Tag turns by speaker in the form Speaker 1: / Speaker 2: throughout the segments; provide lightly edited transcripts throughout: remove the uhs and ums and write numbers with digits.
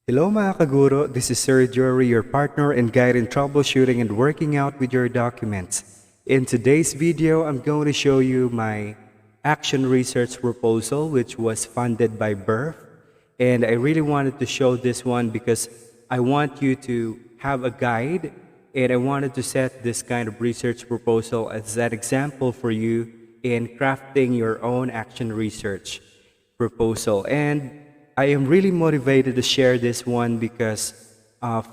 Speaker 1: Hello mga kaguro, this is Sir Jory, your partner and guide in troubleshooting and working out with your documents. In today's video, I'm going to show you my action research proposal which was funded by Berf. And I really wanted to show this one because I want you to have a guide and I wanted to set this kind of research proposal as an example for you in crafting your own action research proposal. And I am really motivated to share this one because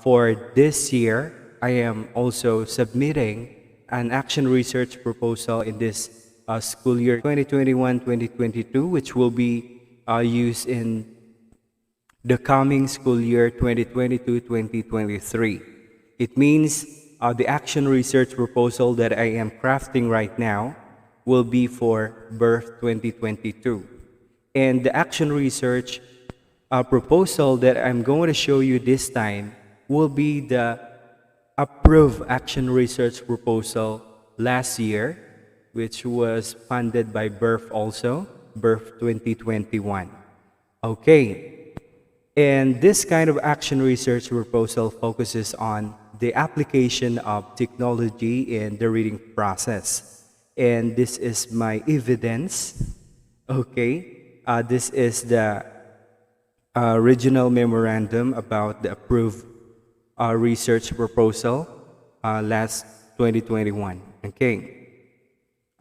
Speaker 1: for this year, I am also submitting an action research proposal in this school year 2021-2022, which will be used in the coming school year 2022-2023. It means the action research proposal that I am crafting right now will be for Berf 2022. And the action research proposal that I'm going to show you this time will be the approved action research proposal last year, which was funded by Berf also, Berf 2021. Okay, and this kind of action research proposal focuses on the application of technology in the reading process. And this is my evidence. Okay, this is the original memorandum about the approved research proposal last 2021. Okay.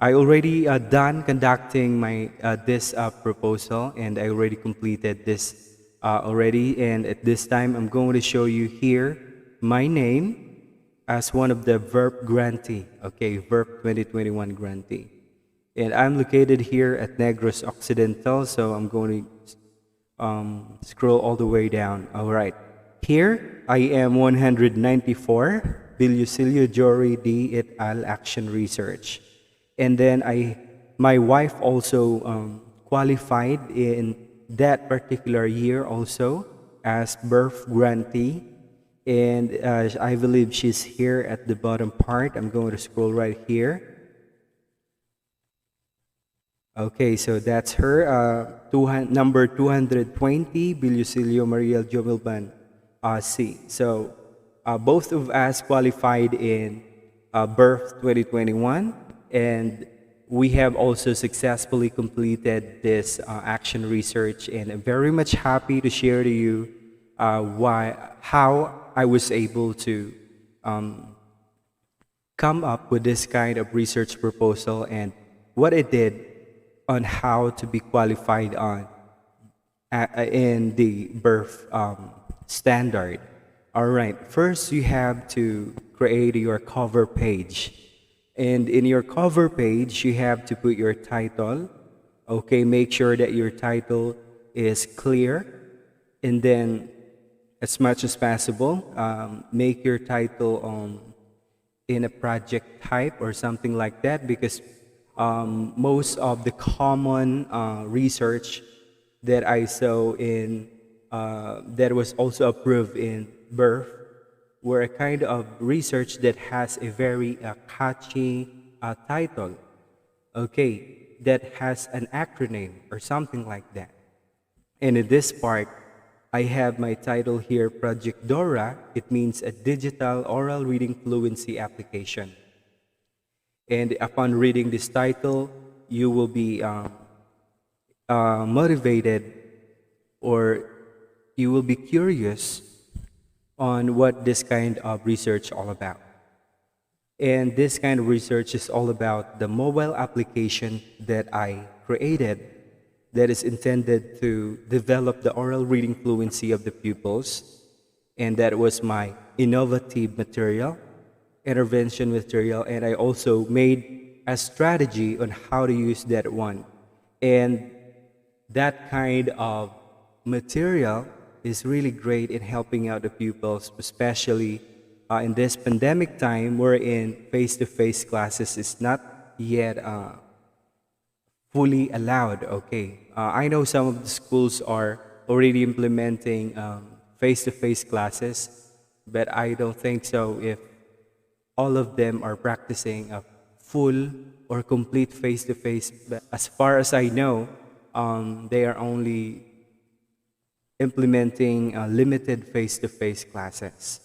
Speaker 1: I already done conducting my this proposal and I already completed this already, and at this time I'm going to show you here my name as one of the Verb grantee. Okay, Verb 2021 grantee. And I'm located here at Negros Occidental, so I'm going to scroll all the way down. All right. Here, I am 194, Bilusilio Jory D. et al. Action Research. And then my wife also qualified in that particular year also as Berf grantee. And I believe she's here at the bottom part. I'm going to scroll right here. Okay, so that's her, number 220, Bilusilio Mariel Jomilban C. So both of us qualified in Berf 2021, and we have also successfully completed this action research, and I'm very much happy to share to you how I was able to come up with this kind of research proposal and what I did on how to be qualified on in the Berf standard. All right, first you have to create your cover page. And in your cover page, you have to put your title. Okay, make sure that your title is clear. And then, as much as possible, make your title in a project type or something like that, because most of the common research that I saw in that was also approved in Berf were a kind of research that has a very catchy title, okay, that has an acronym or something like that. And in this part, I have my title here, Project Dora. It means a digital oral reading fluency application. And upon reading this title, you will be motivated, or you will be curious on what this kind of research all about. And this kind of research is all about the mobile application that I created that is intended to develop the oral reading fluency of the pupils. And that was my innovative material, intervention material, and I also made a strategy on how to use that one. And that kind of material is really great in helping out the pupils, especially in this pandemic time wherein face-to-face classes is not yet fully allowed. Okay, I know some of the schools are already implementing face-to-face classes, but I don't think so if all of them are practicing a full or complete face-to-face. But as far as I know, they are only implementing limited face-to-face classes.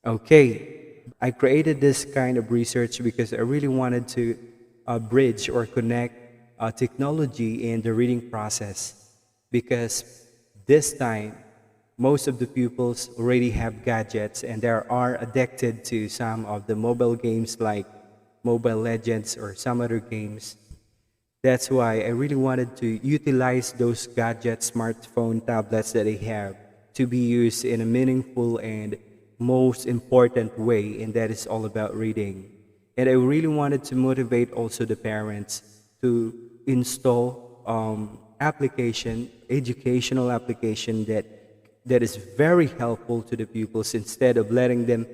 Speaker 1: Okay, I created this kind of research because I really wanted to bridge or connect technology in the reading process, because this time most of the pupils already have gadgets and they are addicted to some of the mobile games like Mobile Legends or some other games. That's why I really wanted to utilize those gadgets, smartphone, tablets that they have to be used in a meaningful and most important way, and that is all about reading. And I really wanted to motivate also the parents to install educational application that is very helpful to the pupils, instead of letting them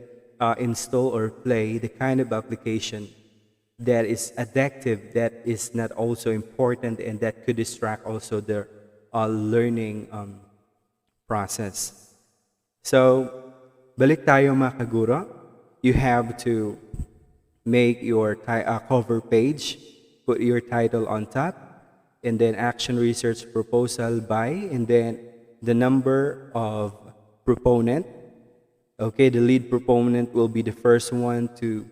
Speaker 1: install or play the kind of application that is addictive, that is not also important, and that could distract also their learning process. So, balik tayo mga kaguro. You have to make your cover page, put your title on top, and then action research proposal by, and then the number of proponent. Okay, the lead proponent will be the first one to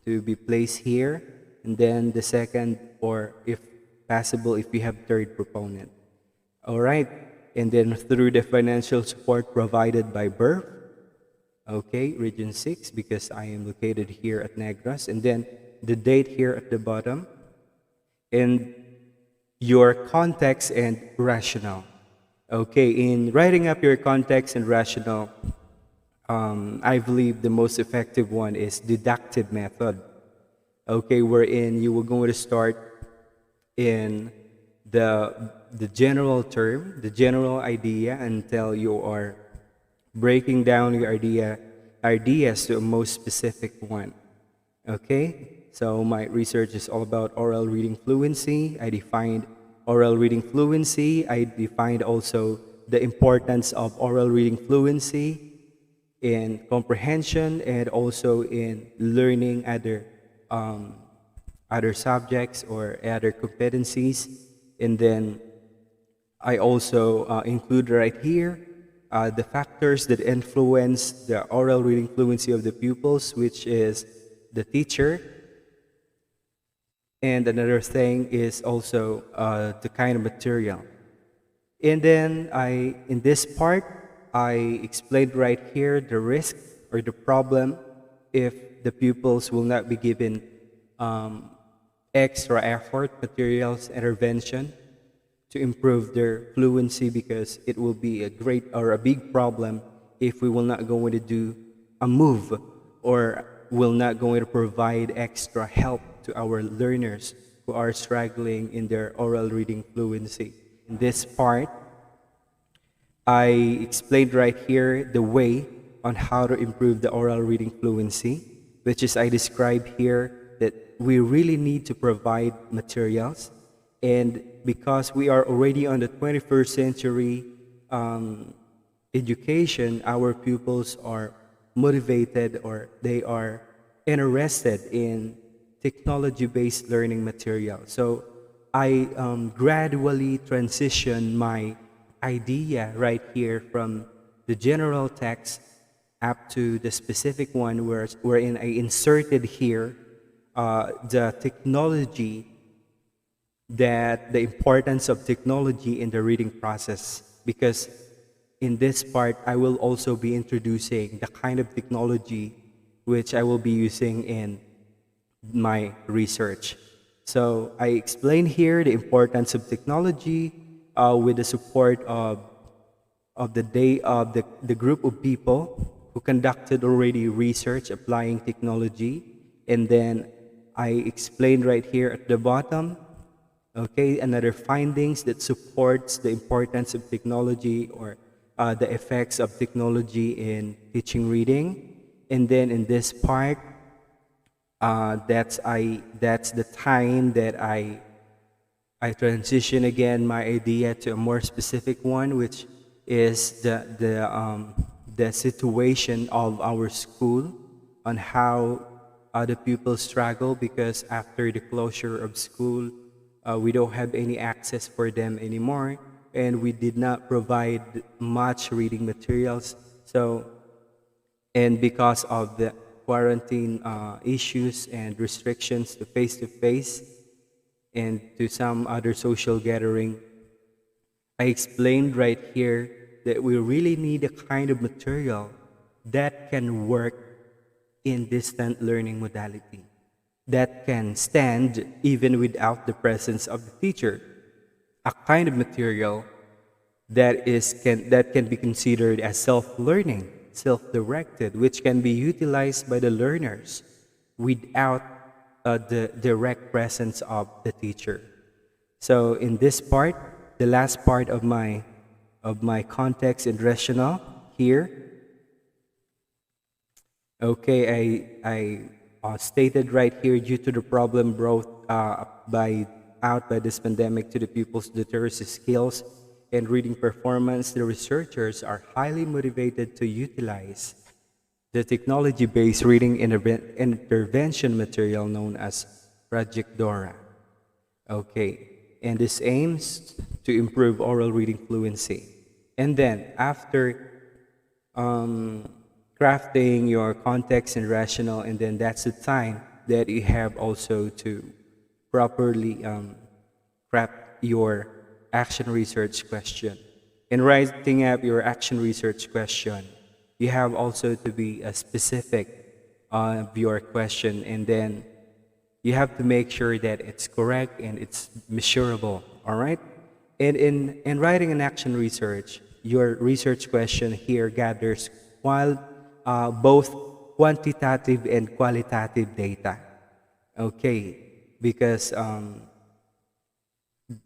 Speaker 1: be placed here, and then the second, or if possible, if you have third proponent. All right, and then through the financial support provided by Berf, okay, Region 6, because I am located here at Negros, and then the date here at the bottom, and your context and rationale. Okay, in writing up your context and rationale, I believe the most effective one is deductive method. Okay, wherein you were going to start in the general term, the general idea, until you are breaking down your ideas to a most specific one. Okay, so my research is all about oral reading fluency. I defined oral reading fluency. I defined also the importance of oral reading fluency in comprehension and also in learning other subjects or other competencies. And then I also include right here the factors that influence the oral reading fluency of the pupils, which is the teacher. And another thing is also the kind of material. And then in this part, I explained right here the risk or the problem if the pupils will not be given extra effort, materials, intervention to improve their fluency, because it will be a great or a big problem if we will not going to do a move, or will not going to provide extra help to our learners who are struggling in their oral reading fluency. In this part, I explained right here the way on how to improve the oral reading fluency, which is I describe here that we really need to provide materials. And because we are already on the 21st century education, our pupils are motivated, or they are interested in technology-based learning material. So I gradually transition my idea right here from the general text up to the specific one, wherein I inserted here the technology, that the importance of technology in the reading process, because in this part I will also be introducing the kind of technology which I will be using in my research. So I explain here the importance of technology with the support of the group of people who conducted already research applying technology. And then I explained right here at the bottom, okay, another findings that supports the importance of technology, or the effects of technology in teaching reading. And then in this part, that's the time that I transition again my idea to a more specific one, which is the situation of our school, on how the pupils struggle, because after the closure of school, we don't have any access for them anymore. and we did not provide much reading materials. So, and because of the quarantine issues and restrictions to face and to some other social gathering, I explained right here that we really need a kind of material that can work in distant learning modality, that can stand even without the presence of the teacher, a kind of material that can be considered as self-learning, self-directed, which can be utilized by the learners without the direct presence of the teacher. So in this part, the last part of my context and rationale here, okay, I stated right here, due to the problem brought by this pandemic to the pupils' literacy skills and reading performance, the researchers are highly motivated to utilize the technology-based reading intervention material known as Project Dora. Okay, and this aims to improve oral reading fluency. And then after crafting your context and rationale, and then that's the time that you have also to properly craft your action research question. In writing up your action research question, you have also to be specific of your question, and then you have to make sure that it's correct and it's measurable. All right. And in writing an action research, your research question here gathers while both quantitative and qualitative data. Okay, because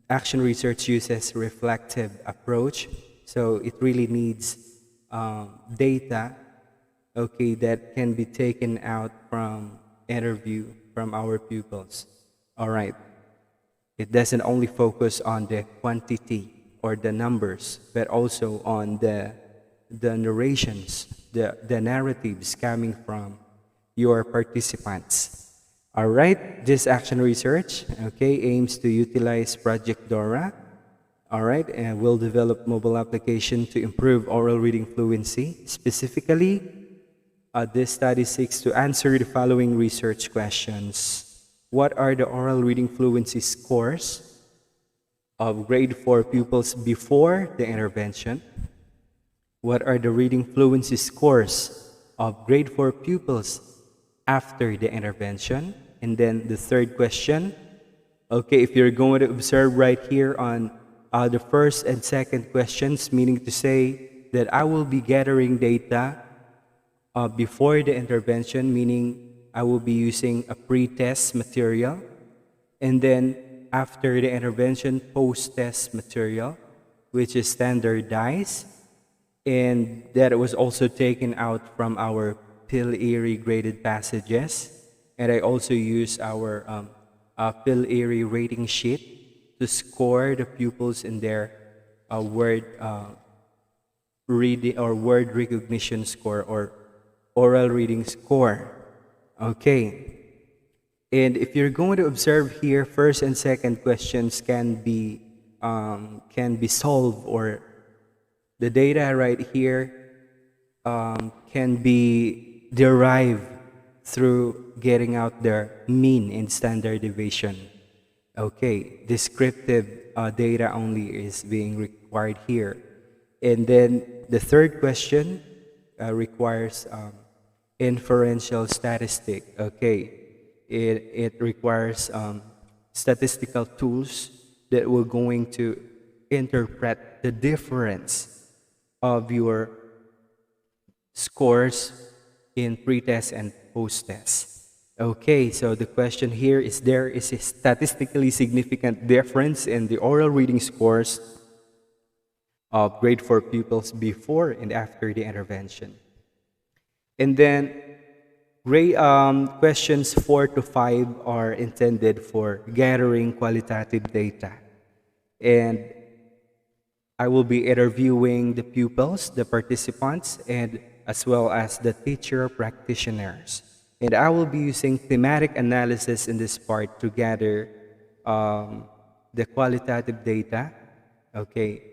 Speaker 1: action research uses reflective approach, so it really needs data, okay, that can be taken out from interview from our pupils. All right. It doesn't only focus on the quantity or the numbers, but also on the narrations, the narratives coming from your participants. All right, this action research, okay, aims to utilize Project Dora. All right, and will develop mobile application to improve oral reading fluency. Specifically, this study seeks to answer the following research questions. What are the oral reading fluency scores of grade 4 pupils before the intervention? What are the reading fluency scores of grade 4 pupils after the intervention? And then the third question, okay, if you're going to observe right here on the first and second questions, meaning to say that I will be gathering data before the intervention, meaning I will be using a pre-test material, and then after the intervention, post-test material, which is standardized, and that was also taken out from our Pil-Erie graded passages. And I also use our Pil-Erie rating sheet to score the pupils in their word reading or word recognition score or oral reading score. Okay. And if you're going to observe here, first and second questions can be solved, or the data right here can be derived through getting out their mean and standard deviation. Okay, descriptive data only is being required here. And then the third question requires inferential statistic. Okay, it requires statistical tools that we're going to interpret the difference of your scores in pre-test and post-test. Okay, so the question here is, there is a statistically significant difference in the oral reading scores of grade 4 pupils before and after the intervention. And then questions 4 to 5 are intended for gathering qualitative data. And I will be interviewing the pupils, the participants, and as well as the teacher practitioners. And I will be using thematic analysis in this part to gather the qualitative data, okay,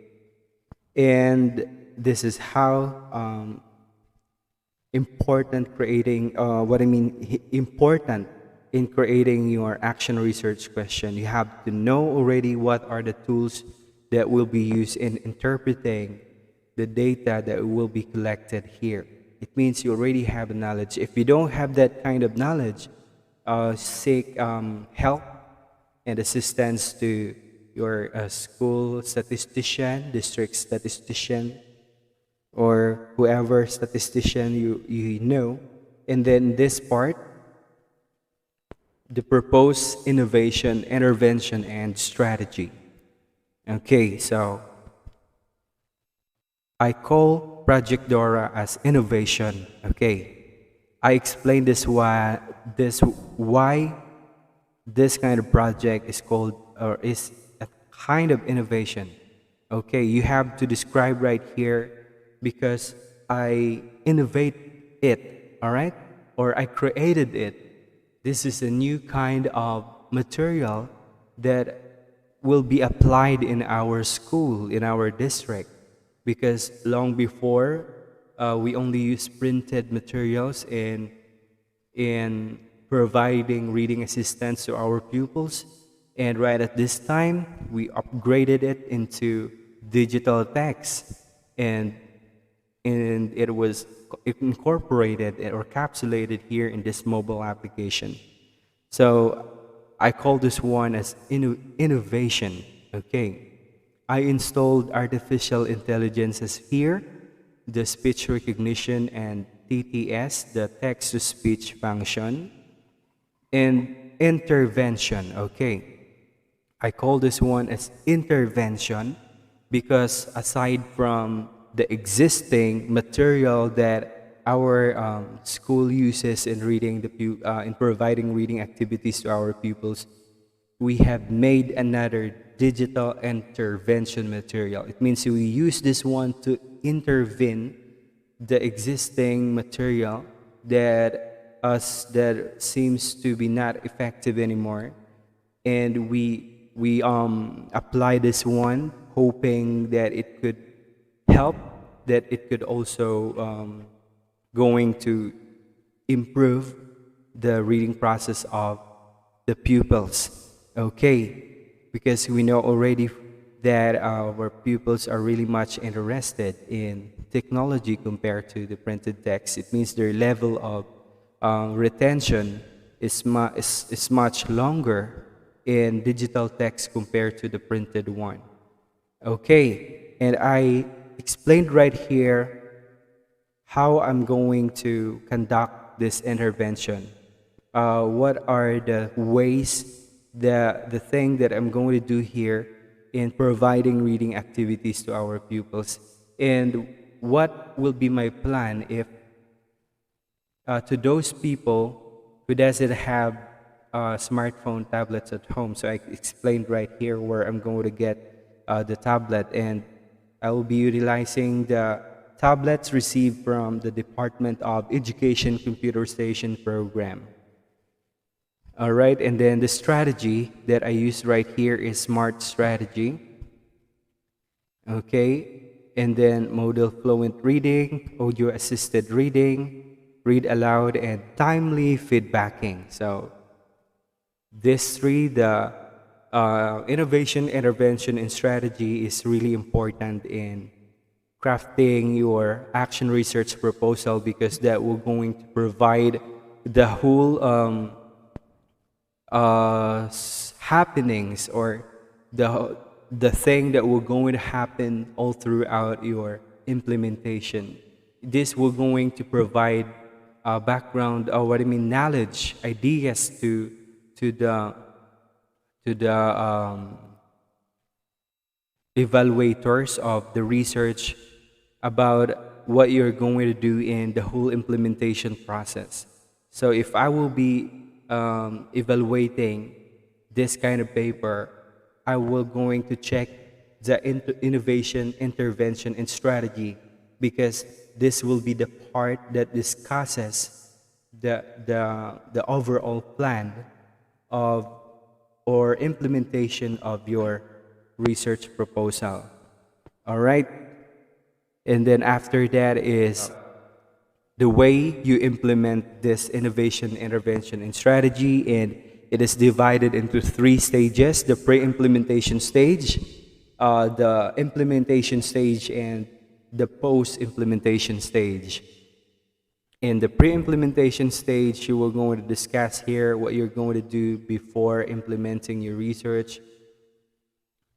Speaker 1: And this is how important creating what I mean important in creating your action research question. You have to know already what are the tools that will be used in interpreting the data that will be collected here. It means you already have the knowledge. If you don't have that kind of knowledge, seek help and assistance to your school statistician, district statistician, or whoever statistician you know. And then this part, the proposed innovation, intervention, and strategy. Okay, so I call Project Dora as innovation. Okay, I explained why this kind of project is called or is a kind of innovation. Okay, you have to describe right here because I innovate it, all right, or I created it. This is a new kind of material that will be applied in our school, in our district, because long before we only use printed materials in providing reading assistance to our pupils. And right at this time, we upgraded it into digital text, and it was incorporated or capsulated here in this mobile application. So I call this one as innovation. Okay. I installed artificial intelligences here, the speech recognition and TTS, the text to speech function, and intervention. Okay. I call this one as intervention because aside from the existing material that our school uses in in providing reading activities to our pupils, we have made another digital intervention material. It means we use this one to intervene the existing material that seems to be not effective anymore, and we apply this one hoping that it could help, that it could also going to improve the reading process of the pupils. Okay, because we know already that our pupils are really much interested in technology compared to the printed text. It means their level of retention is much longer in digital text compared to the printed one. Okay, and I explained right here how I'm going to conduct this intervention. What are the ways, the thing that I'm going to do here in providing reading activities to our pupils, and what will be my plan if to those people who doesn't have smartphone tablets at home. So I explained right here where I'm going to get the tablet, and I will be utilizing the tablets received from the Department of Education Computer Station program. All right, and then the strategy that I use right here is SMART strategy. Okay, and then modal fluent reading, audio assisted reading, read aloud, and timely feedbacking. So these three, the innovation, intervention, and strategy is really important in crafting your action research proposal, because that will going to provide the whole happenings, or the thing that will going to happen all throughout your implementation. This will going to provide background, or what I mean, knowledge, ideas to the evaluators of the research about what you're going to do in the whole implementation process. So if I will be evaluating this kind of paper, I will going to check the innovation, intervention, and strategy, because this will be the part that discusses the overall plan of or implementation of your research proposal. All right. And then after that is the way you implement this innovation, intervention, and strategy. And it is divided into three stages: the pre-implementation stage, the implementation stage, and the post-implementation stage. In the pre-implementation stage, you will going to discuss here what you're going to do before implementing your research.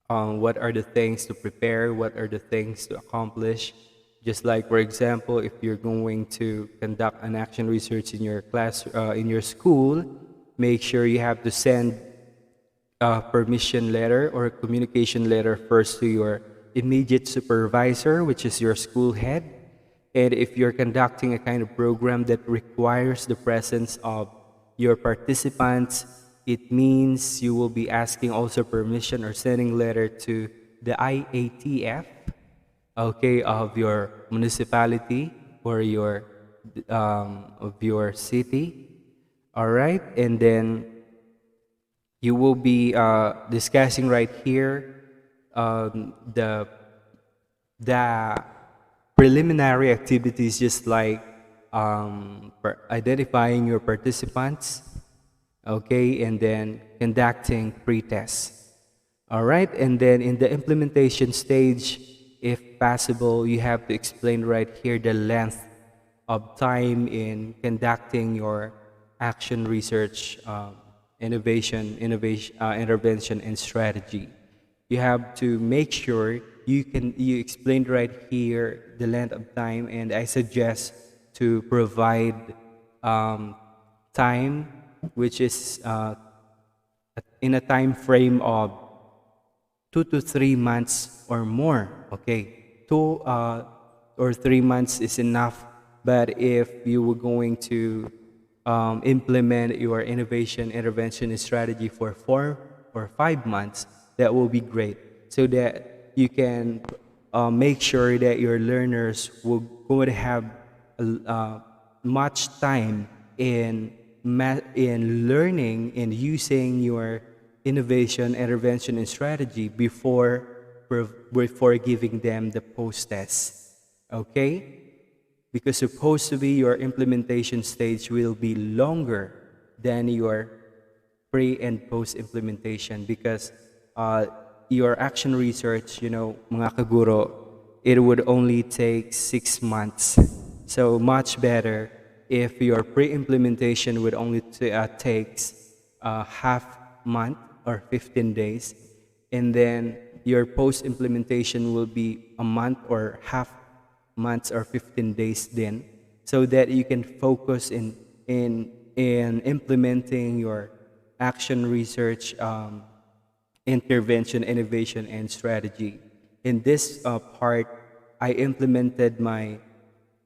Speaker 1: What are the things to prepare? What are the things to accomplish? Just like, for example, if you're going to conduct an action research in your class, in your school, make sure you have to send a permission letter or a communication letter first to your immediate supervisor, which is your school head. And if you're conducting a kind of program that requires the presence of your participants, it means you will be asking also permission or sending letter to the IATF, okay, of your municipality or your of your city. All right, and then you will be discussing right here the preliminary activities, just like identifying your participants, okay, and then conducting pre-tests. All right, and then in the implementation stage, if possible, you have to explain right here the length of time in conducting your action research, intervention, and strategy. You have to make sure you explained right here the length of time, and I suggest to provide time which is in a time frame of 2 to 3 months or more. Okay, 2 or 3 months is enough, but if you were going to implement your innovation, intervention, and strategy for 4 or 5 months, that will be great, so that you can make sure that your learners will going to have much time in learning and using your innovation, intervention, and strategy before giving them the post test. Okay, because supposed to be your implementation stage will be longer than your pre and post implementation, because your action research, mga kaguro, it would only take 6 months. So much better if your pre-implementation would only takes half month or 15 days, and then your post-implementation will be a month or half months or 15 days then, so that you can focus in implementing your action research, intervention, innovation, and strategy. In this part, I implemented my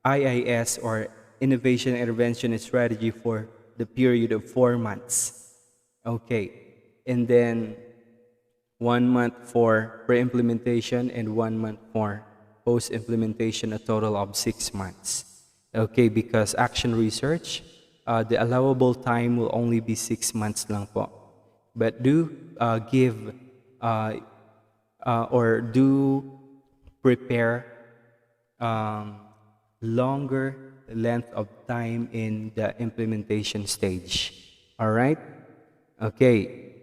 Speaker 1: IIS, or innovation, intervention, and strategy, for the period of 4 months. Okay, and then 1 month for pre-implementation and 1 month for post-implementation, a total of 6 months. Okay, because action research, the allowable time will only be 6 months lang po. But do give or do prepare longer length of time in the implementation stage. All right? Okay.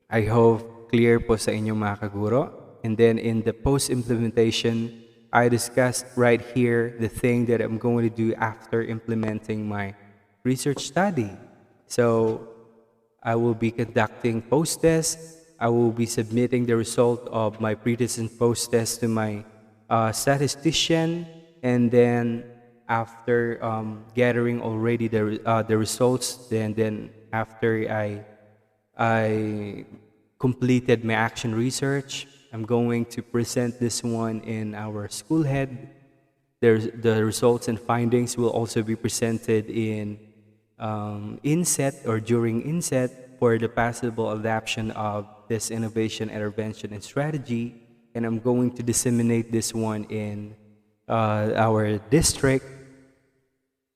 Speaker 1: I hope clear po sa inyo mga kaguro. And then in the post-implementation, I discussed right here the thing that I'm going to do after implementing my research study. So I will be conducting post-tests. I will be submitting the result of my pre-test and post-test to my statistician, and then after gathering already the results, then after I completed my action research, I'm going to present this one in our school head. The results and findings will also be presented in inset or during inset for the possible adoption of this innovation, intervention, and strategy. And I'm going to disseminate this one in our district.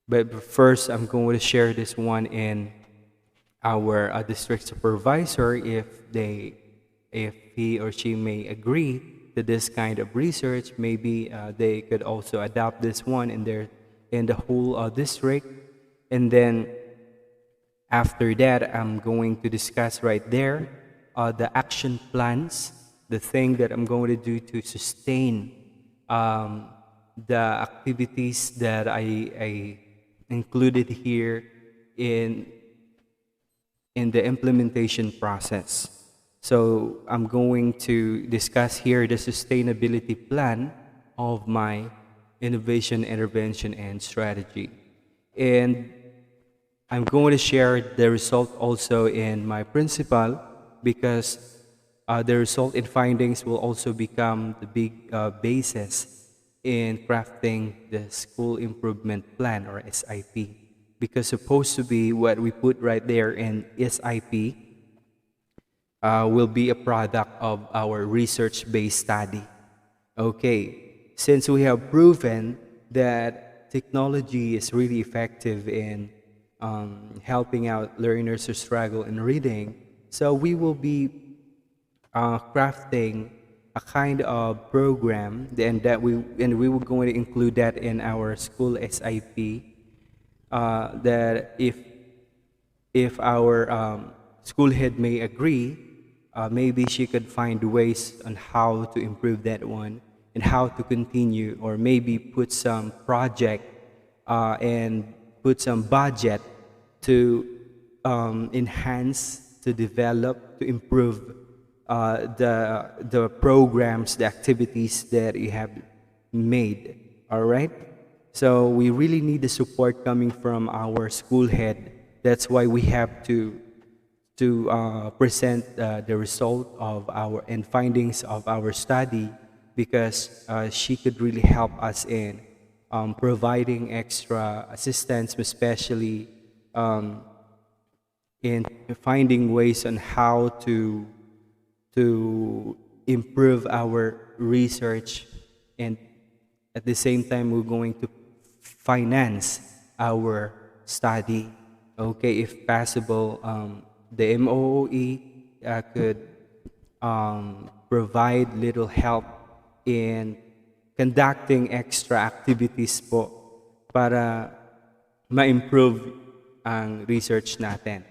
Speaker 1: But first, I'm going to share this one in our district supervisor if he or she may agree to this kind of research. Maybe they could also adopt this one in the whole district. And then after that, I'm going to discuss right there the action plans, the thing that I'm going to do to sustain um, the activities that I included here in in the implementation process. So I'm going to discuss here the sustainability plan of my innovation, intervention, and strategy. And I'm going to share the result also in my principal, because the result and findings will also become the big basis in crafting the school improvement plan, or SIP. Because supposed to be what we put right there in SIP will be a product of our research-based study. Okay, since we have proven that technology is really effective in helping out learners who struggle in reading, so we will be crafting a kind of program, and we were going to include that in our school SIP. That if our school head may agree, maybe she could find ways on how to improve that one and how to continue, or maybe put some project and put some budget to enhance, to develop, to improve the programs, the activities that you have made. All right. So we really need the support coming from our school head. That's why we have to present the result of our and findings of our study, because she could really help us in providing extra assistance, especially in finding ways on how to improve our research, and at the same time we're going to finance our study. Okay, if possible, the MOOE could provide little help in conducting extra activities po para ma-improve ang research natin.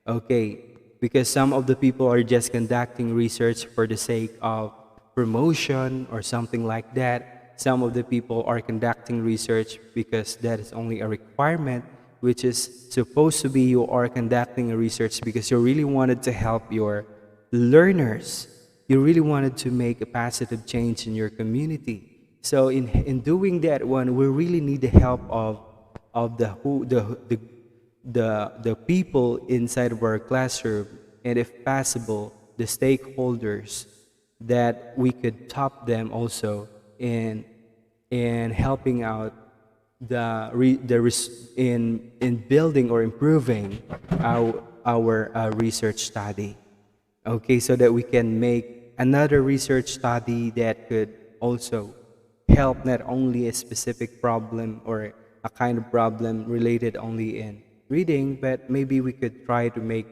Speaker 1: Okay, because some of the people are just conducting research for the sake of promotion or something like that. Some of the people are conducting research because that is only a requirement, which is supposed to be you are conducting a research because you really wanted to help your learners. You really wanted to make a positive change in your community. So in doing that one, we really need the help of the people inside of our classroom, and if possible, the stakeholders, that we could top them also in helping out in building or improving our research study. Okay, so that we can make another research study that could also help not only a specific problem or a kind of problem related only in reading, but maybe we could try to make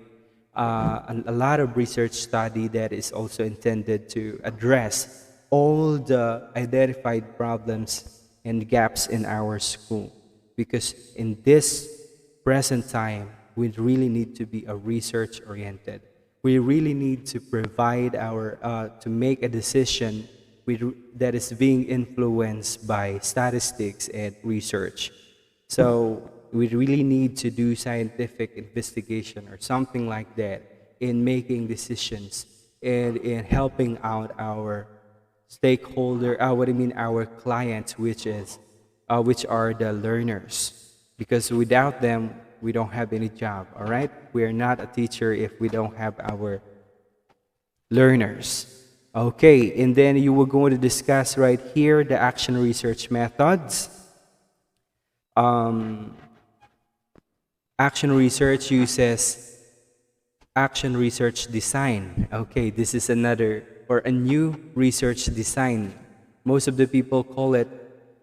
Speaker 1: a lot of research study that is also intended to address all the identified problems and gaps in our school. Because in this present time, we really need to be a research oriented. We really need to provide to make a decision that is being influenced by statistics and research. So we really need to do scientific investigation or something like that in making decisions and in helping out our stakeholder, our clients, which are the learners. Because without them, we don't have any job, all right? We are not a teacher if we don't have our learners. Okay, and then you were going to discuss right here the action research methods. Action research uses action research design. Okay, this is another or a new research design. Most of the people call it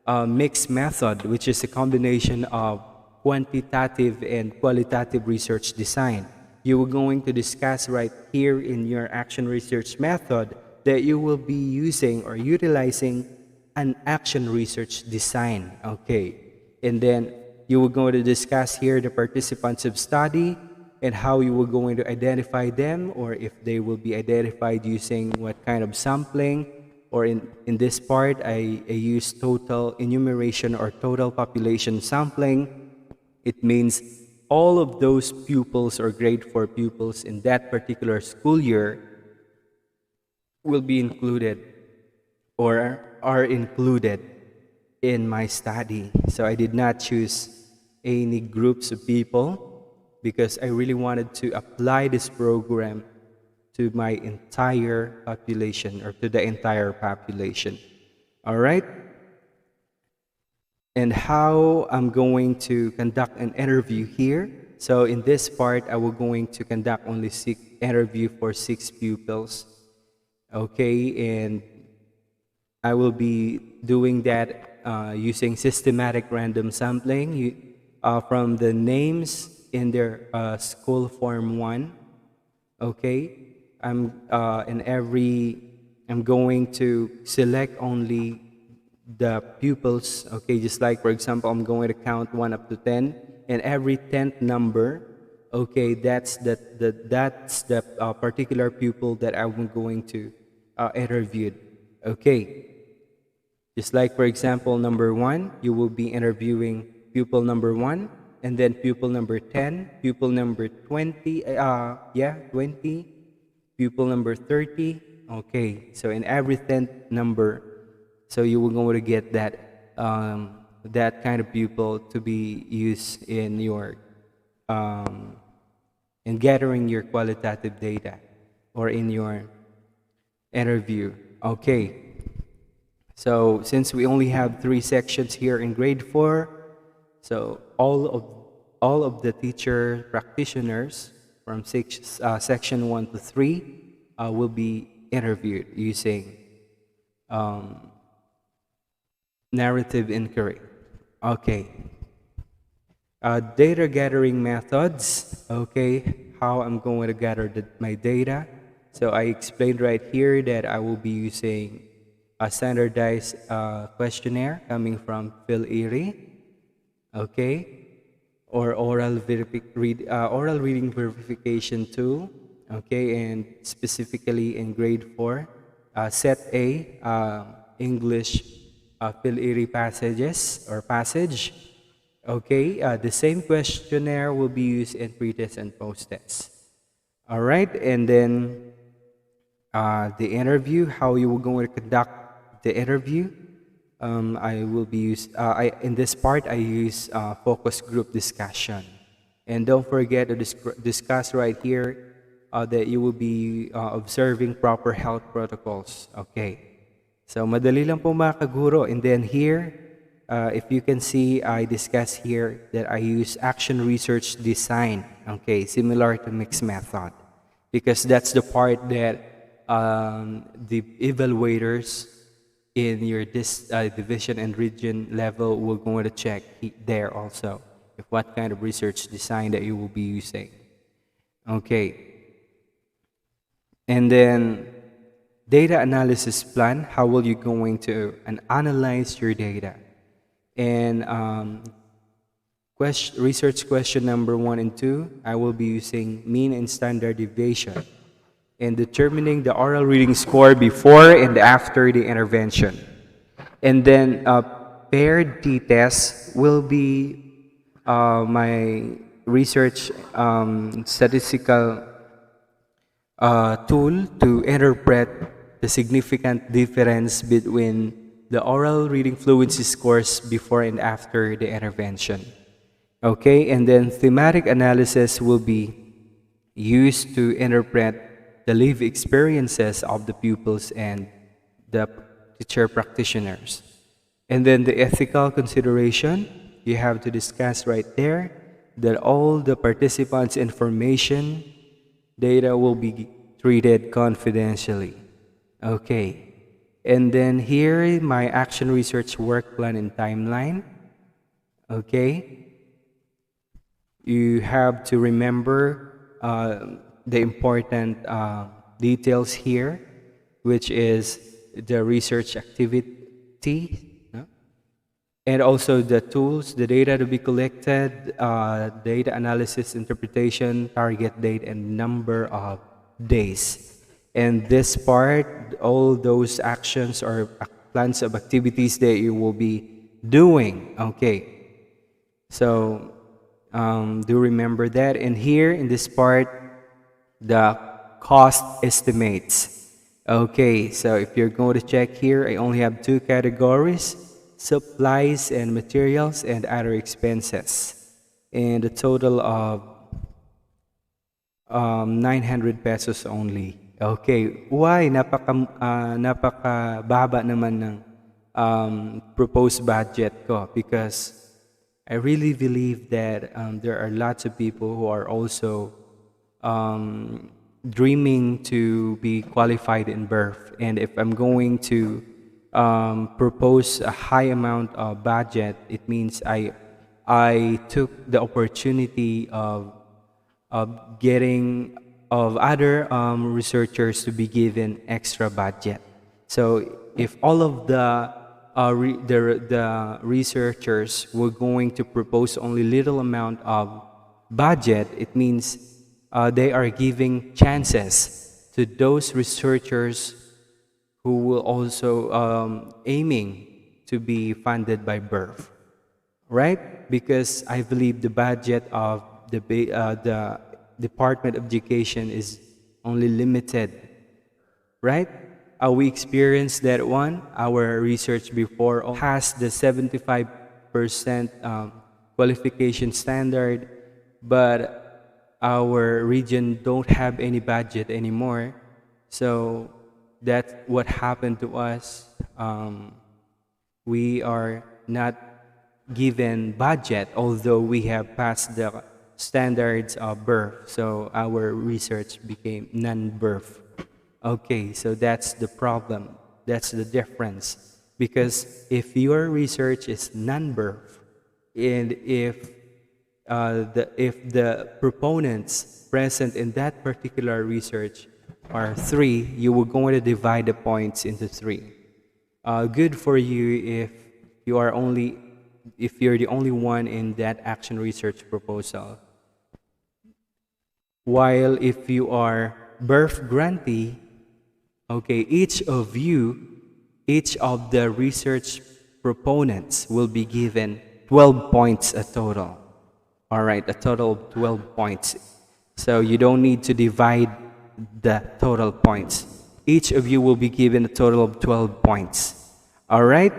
Speaker 1: a mixed method, which is a combination of quantitative and qualitative research design. You were going to discuss right here in your action research method that you will be using or utilizing an action research design. Okay. And then you will going to discuss here the participants of study and how you were going to identify them, or if they will be identified using what kind of sampling, or in this part I use total enumeration or total population sampling. It means all of those pupils or grade 4 pupils in that particular school year will be included or are included in my study. So I did not choose any groups of people because I really wanted to apply this program to my entire population or to the entire population. All right? And how I'm going to conduct an interview here. So in this part, I will going to conduct only 6 interview for 6 pupils. Okay, and I will be doing that using systematic random sampling from the names in their school form 1. Okay, I'm going to select only the pupils. Okay, just like for example, I'm going to count 1 up to 10, and every 10th number, okay, that's the particular pupil that I'm going to interview. Okay, just like for example, number 1, you will be interviewing pupil number 1, and then pupil number 10, pupil number 20, 20, pupil number 30. Okay, so in every 10th number, so you will going to get that that kind of pupil to be used in your in gathering your qualitative data or in your interview. Okay, so since we only have 3 sections here in grade 4, so all of the teacher practitioners from section 1 to 3 will be interviewed using narrative inquiry. Okay. Data gathering methods. Okay, how I'm going to gather my data. So I explained right here that I will be using a standardized questionnaire coming from Phil Erie. Okay, or oral reading verification tool. Okay, and specifically in grade 4, set A, English Phil Erie passages or passage. Okay, the same questionnaire will be used in pre-test and post-test. All right, and then the interview, how you will going to conduct the interview. I will be in this part I use focus group discussion, and don't forget to discuss right here that you will be observing proper health protocols. Okay, so madali lang po mga kaguro. And then here, if you can see, I discuss here that I use action research design. Okay, similar to mixed method, because that's the part that the evaluators in your division and region level will going to check there also if what kind of research design that you will be using. Okay, and then data analysis plan, how will you going to analyze your data? And research question number 1 and 2, I will be using mean and standard deviation and determining the oral reading score before and after the intervention. And then paired t-test will be my research statistical tool to interpret the significant difference between the oral reading fluency scores before and after the intervention. Okay, and then thematic analysis will be used to interpret the lived experiences of the pupils and the teacher practitioners. And then the ethical consideration, you have to discuss right there that all the participants' information data will be treated confidentially. Okay. And then here my action research work plan and timeline. Okay. You have to remember the important details here. which is the research activity, no? And also the tools, the data to be collected, data analysis, interpretation, target date, and number of days. And this part, all those actions or plans of activities that you will be doing. Okay, so do remember that. And here in this part, the cost estimates. Okay, so if you're going to check here, I only have two categories: supplies and materials and other expenses, and a total of 900 pesos only. Okay, why napakababa naman ng proposed budget ko? Because I really believe that there are lots of people who are also dreaming to be qualified in Berf, and if I'm going to propose a high amount of budget, it means I took the opportunity of getting of other researchers to be given extra budget. So if all of the researchers were going to propose only little amount of budget, it means they are giving chances to those researchers who will also aiming to be funded by Berf, right? Because I believe the budget of the Department of Education is only limited, right? We experienced that one. Our research before has the 75% qualification standard, but our region don't have any budget anymore. So that's what happened to us. We are not given budget, although we have passed the standards of Berf. So our research became non-Berf. Okay, so that's the problem. That's the difference. Because if your research is non-Berf, and if the proponents present in that particular research are 3, you will going to divide the points into 3. Good for you if you're the only one in that action research proposal. While if you are Berf grantee, okay, each of the research proponents will be given 12 points a total. All right, a total of 12 points. So you don't need to divide the total points. Each of you will be given a total of 12 points. All right?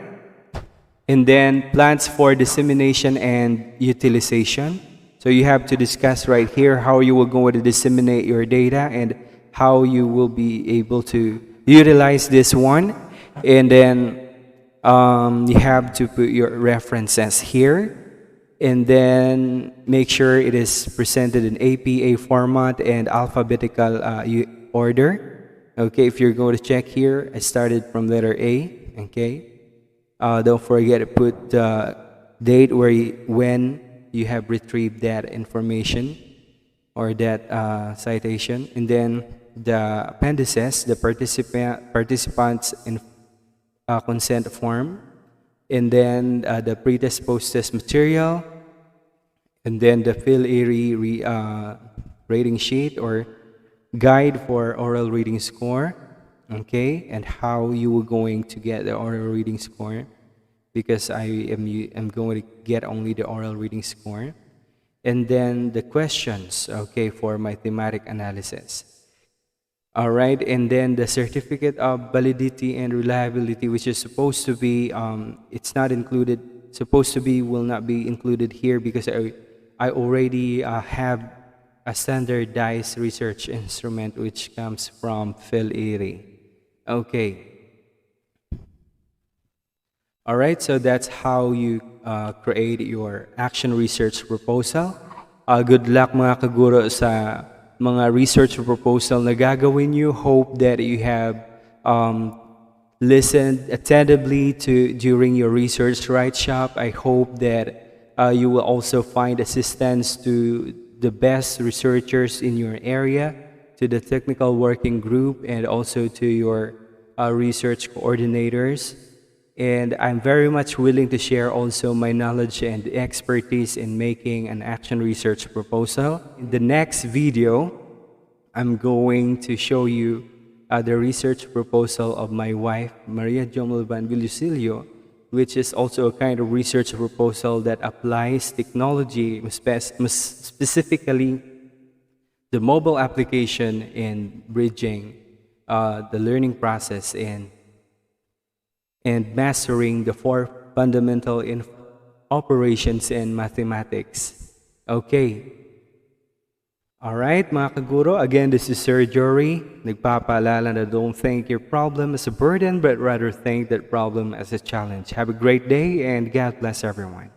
Speaker 1: And then plans for dissemination and utilization. So you have to discuss right here how you will go to disseminate your data and how you will be able to utilize this one. And then you have to put your references here. And then make sure it is presented in APA format and alphabetical order. Okay, if you're going to check here, I started from letter A. Okay, don't forget to put the date when you have retrieved that information or that citation, and then the appendices, the participants in consent form, and then the pre-test post-test material, and then the fill area rating sheet or guide for oral reading score. Okay, and how you were going to get the oral reading score, because I am going to get only the oral reading score. And then the questions, okay, for my thematic analysis. All right, and then the certificate of validity and reliability, which is supposed to be, it's not included, will not be included here because I already have a standardized research instrument which comes from PhilErie. Okay. All right, so that's how you create your action research proposal. Good luck mga kaguro sa mga research proposal na gagawin nyo. Hope that you have listened attentively during your research write-shop. I hope that you will also find assistance to the best researchers in your area, to the technical working group, and also to your research coordinators. And I'm very much willing to share also my knowledge and expertise in making an action research proposal. In the next video, I'm going to show you the research proposal of my wife, Maria Jomelban Villusilio, which is also a kind of research proposal that applies technology, specifically the mobile application in bridging the learning process and mastering the four fundamental operations in mathematics. Okay. Alright, mga kaguro, again, this is Sir Jory. Nagpapaalala na don't think your problem as a burden, but rather think that problem as a challenge. Have a great day and God bless everyone.